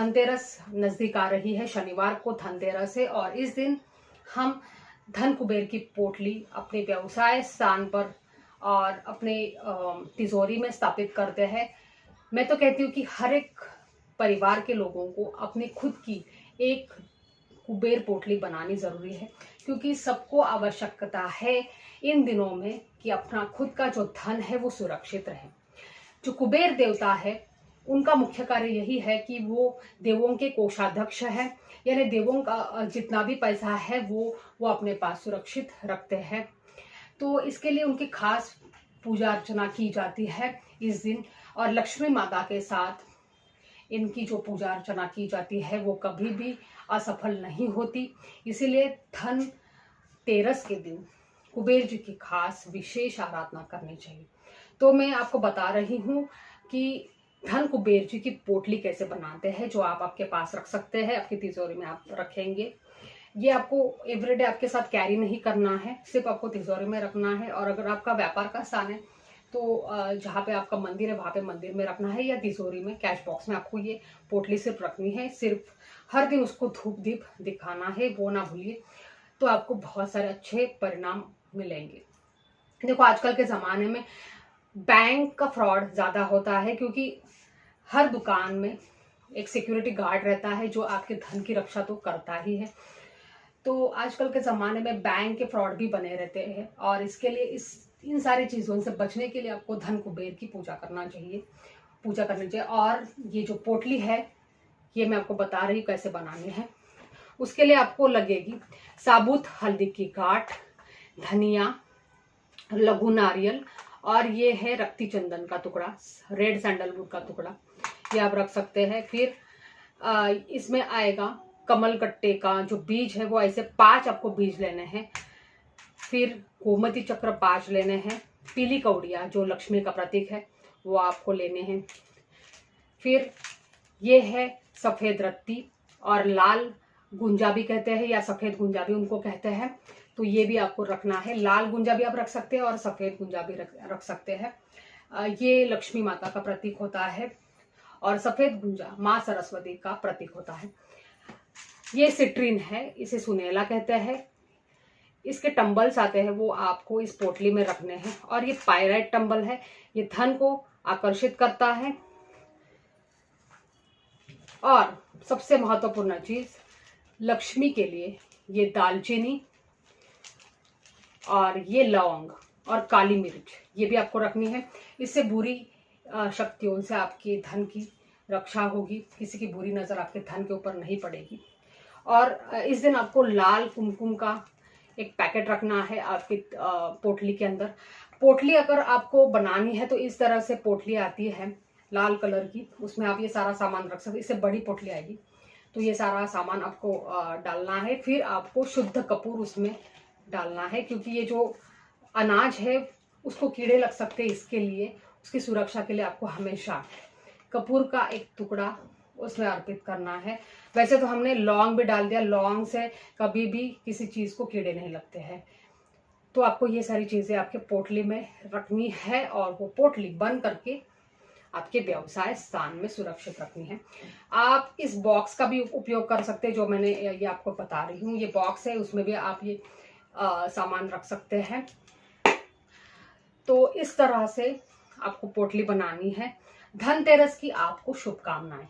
धनतेरस नजदीक आ रही है, शनिवार को धनतेरस है और इस दिन हम धन कुबेर की पोटली अपने व्यवसाय स्थान पर और अपने तिजोरी में स्थापित करते हैं। मैं तो कहती हूँ कि हर एक परिवार के लोगों को अपनी खुद की एक कुबेर पोटली बनानी जरूरी है, क्योंकि सबको आवश्यकता है इन दिनों में कि अपना खुद का जो धन है वो सुरक्षित रहे। जो कुबेर देवता है उनका मुख्य कार्य यही है कि वो देवों के कोषाध्यक्ष है, यानी देवों का जितना भी पैसा है वो अपने पास सुरक्षित रखते हैं। तो इसके लिए उनकी खास पूजा अर्चना की जाती है इस दिन, और लक्ष्मी माता के साथ इनकी जो पूजा अर्चना की जाती है वो कभी भी असफल नहीं होती। इसीलिए धन तेरस के दिन कुबेर जी की खास विशेष आराधना करनी चाहिए। तो मैं आपको बता रही हूँ कि धन कुबेर जी की पोटली कैसे बनाते हैं, जो आप आपके पास रख सकते हैं, आपकी तिजोरी में आप रखेंगे। ये आपको एवरीडे आपके साथ कैरी नहीं करना है, सिर्फ आपको तिजोरी में रखना है। और अगर आपका व्यापार का स्थान है तो जहाँ पे आपका मंदिर है वहाँ पे मंदिर में रखना है, या तिजोरी में कैश बॉक्स में आपको ये पोटली सिर्फ रखनी है। सिर्फ हर दिन उसको धूप दीप दिखाना है, वो ना भूलिए। तो आपको बहुत सारे अच्छे परिणाम मिलेंगे। देखो आजकल के ज़माने में बैंक का फ्रॉड ज़्यादा होता है, क्योंकि हर दुकान में एक सिक्योरिटी गार्ड रहता है जो आपके धन की रक्षा तो करता ही है। तो आजकल के ज़माने में बैंक के फ्रॉड भी बने रहते हैं, और इसके लिए इन सारी चीज़ों से बचने के लिए आपको धन कुबेर की पूजा करनी चाहिए। और ये जो पोटली है ये मैं आपको बता रही हूँ कैसे बनानी है। उसके लिए आपको लगेगी साबुत हल्दी की गांठ, धनिया, लघु नारियल, और ये है रक्ती चंदन का टुकड़ा, रेड सैंडलवुड का टुकड़ा, ये आप रख सकते हैं। फिर इसमें आएगा कमल कट्टे का जो बीज है वो ऐसे 5 आपको बीज लेने हैं। फिर गोमती चक्र 5 लेने हैं। पीली कौड़िया जो लक्ष्मी का प्रतीक है वो आपको लेने हैं। फिर ये है सफ़ेद रत्ती, और लाल गुंजा भी कहते हैं या सफ़ेद गुंजा भी उनको कहते हैं, तो ये भी आपको रखना है। लाल गुंजा भी आप रख सकते हैं और सफ़ेद गुंजा भी रख सकते हैं। ये लक्ष्मी माता का प्रतीक होता है, और सफ़ेद गुंजा माँ सरस्वती का प्रतीक होता है। ये सिट्रीन है, इसे सुनेला कहते हैं। इसके टंबल्स आते हैं वो आपको इस पोटली में रखने हैं, और ये पायराइट टंबल है, ये धन को आकर्षित करता है। और सबसे महत्वपूर्ण चीज लक्ष्मी के लिए ये दालचीनी और ये लौंग और काली मिर्च ये भी आपको रखनी है। इससे बुरी शक्तियों से आपके धन की रक्षा होगी, किसी की बुरी नज़र आपके धन के ऊपर नहीं पड़ेगी। और इस दिन आपको लाल कुमकुम का एक पैकेट रखना है आपकी पोटली के अंदर। पोटली अगर आपको बनानी है तो इस तरह से पोटली आती है लाल कलर की, उसमें आप ये सारा सामान रख सकते। इससे बड़ी पोटली आएगी तो ये सारा सामान आपको डालना है। फिर आपको शुद्ध कपूर उसमें डालना है, क्योंकि ये जो अनाज है उसको कीड़े लग सकते हैं, इसके लिए उसकी सुरक्षा के लिए आपको हमेशा कपूर का एक टुकड़ा उसमें अर्पित करना है। वैसे तो हमने लौंग भी डाल दिया, लौंग से कभी भी किसी चीज़ को कीड़े नहीं लगते हैं। तो आपको ये सारी चीज़ें आपके पोटली में रखनी है, और वो पोटली बंद करके आपके व्यवसाय स्थान में सुरक्षित रखनी है। आप इस बॉक्स का भी उपयोग कर सकते हैं, जो मैंने ये आपको बता रही हूँ। ये बॉक्स है, उसमें भी आप ये सामान रख सकते हैं। तो इस तरह से आपको पोटली बनानी है। धनतेरस की आपको शुभकामनाएं।